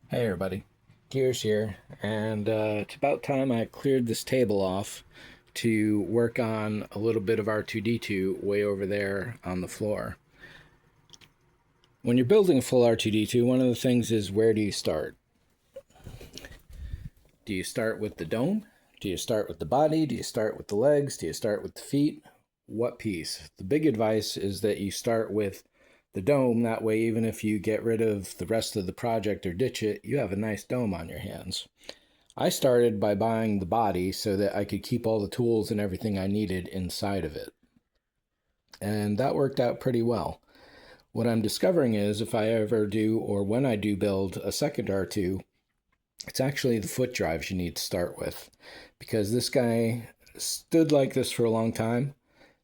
Hey everybody, Gears here, and it's about time I cleared this table off to work on a little bit of R2D2 way over there on the floor. When you're building a full R2D2, one of the things is, where do you start? Do you start with the dome? Do you start with the body? Do you start with the legs? Do you start with the feet? What piece? The big advice is that you start with the dome. That way, even if you get rid of the rest of the project or ditch it, you have a nice dome on your hands. I started by buying the body so that I could keep all the tools and everything I needed inside of it. And that worked out pretty well. What I'm discovering is, if I ever do, or when I do build a second R2, it's actually the foot drives you need to start with. Because this guy stood like this for a long time.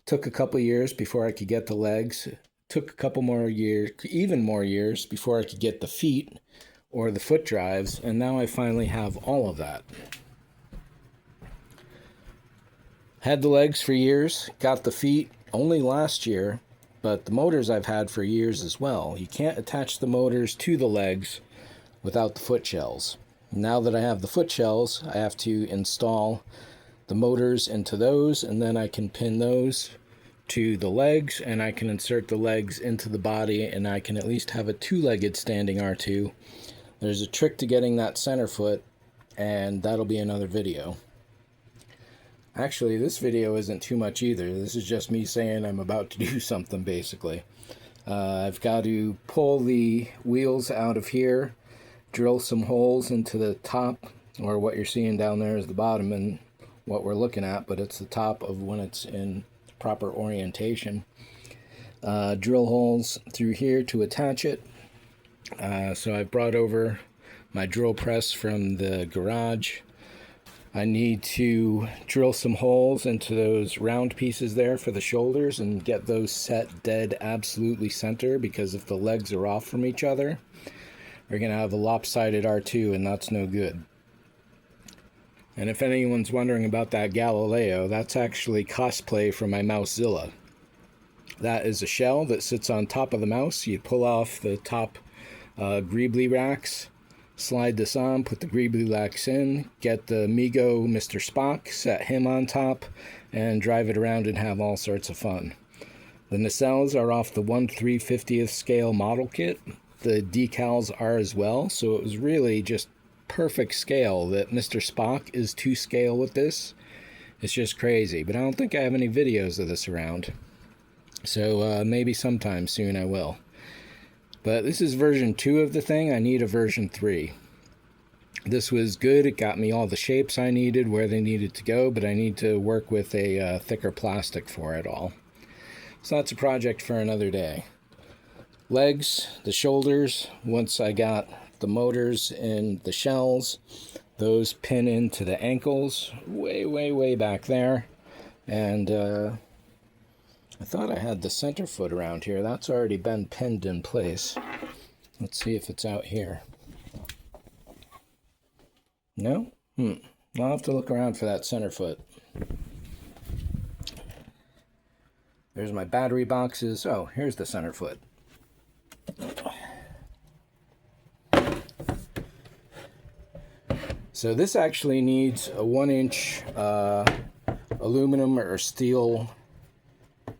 Took a couple years before I could get the legs. Took a couple more years, even more years, before I could get the feet or the foot drives, and now I finally have all of that. Had the legs for years, got the feet only last year, but the motors I've had for years as well. You can't attach the motors to the legs without the foot shells. Now that I have the foot shells, I have to install the motors into those, and then I can pin those to the legs, and I can insert the legs into the body, and I can at least have a two-legged standing R2. There's a trick to getting that center foot, and that'll be another video. Actually, this video isn't too much either. This is just me saying I'm about to do something, basically. I've got to pull the wheels out of here, drill some holes into the top, or what you're seeing down there is the bottom and what we're looking at, but it's the top of when it's in proper orientation. Drill holes through here to attach it. So I've brought over my drill press from the garage. I need to drill some holes into those round pieces there for the shoulders and get those set dead absolutely center, because if the legs are off from each other, we're going to have a lopsided R2, and that's no good. And if anyone's wondering about that Galileo, that's actually cosplay from my Mousezilla. That is a shell that sits on top of the mouse. You pull off the top greebly racks, slide this on, put the greebly racks in, get the Mego Mr. Spock, set him on top, and drive it around and have all sorts of fun. The nacelles are off the 1/350th scale model kit. The decals are as well, so it was really just perfect scale that Mr. Spock is to scale with this. It's just crazy, but I don't think I have any videos of this around. So maybe sometime soon I will. But this is version 2 of the thing. I need a version 3. This was good. It got me all the shapes I needed, where they needed to go, but I need to work with a thicker plastic for it all. So that's a project for another day. Legs, the shoulders, once I got the motors and the shells, those pin into the ankles way back there. And I thought I had the center foot around here. That's already been pinned in place. Let's see if it's out here. No? I'll have to look around for that center foot. There's my battery boxes. Oh, here's the center foot. So this actually needs a 1-inch aluminum or steel,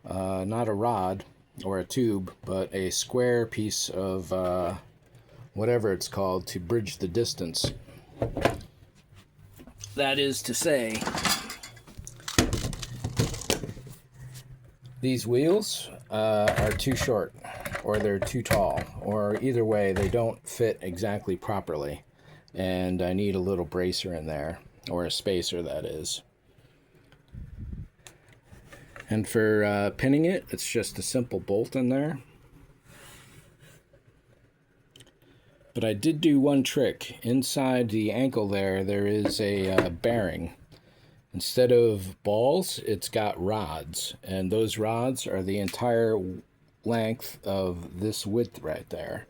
not a rod or a tube, but a square piece of whatever it's called to bridge the distance. That is to say, these wheels are too short, or they're too tall, or either way they don't fit exactly properly, and I need a little bracer in there, or a spacer, that is. And for pinning it, it's just a simple bolt in there. But I did do one trick. Inside the ankle there is a bearing. Instead of balls, it's got rods. And those rods are the entire length of this width right there.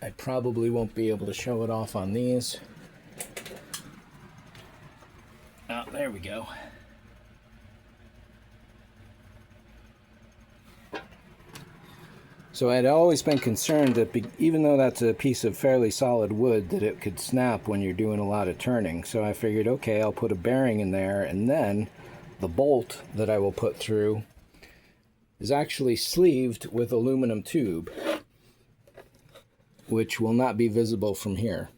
I probably won't be able to show it off on these. Oh, there we go. So I'd always been concerned that even though that's a piece of fairly solid wood, that it could snap when you're doing a lot of turning. So I figured, okay, I'll put a bearing in there, and then the bolt that I will put through is actually sleeved with aluminum tube, which will not be visible from here.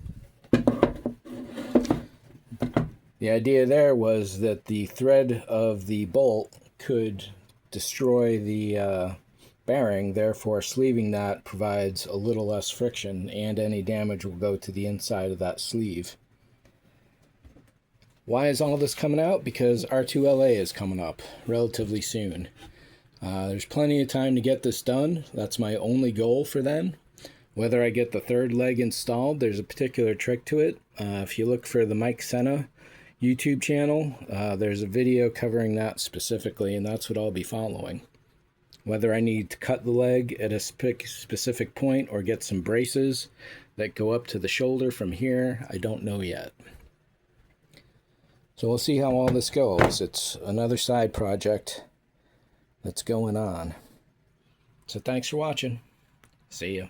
The idea there was that the thread of the bolt could destroy the bearing, therefore sleeving that provides a little less friction, and any damage will go to the inside of that sleeve. Why is all this coming out? Because R2LA is coming up relatively soon. There's plenty of time to get this done. That's my only goal for then. Whether I get the third leg installed, there's a particular trick to it. If you look for the Mike Senna YouTube channel, there's a video covering that specifically, and that's what I'll be following. Whether I need to cut the leg at a specific point or get some braces that go up to the shoulder from here, I don't know yet. So we'll see how all this goes. It's another side project that's going on. So thanks for watching. See ya.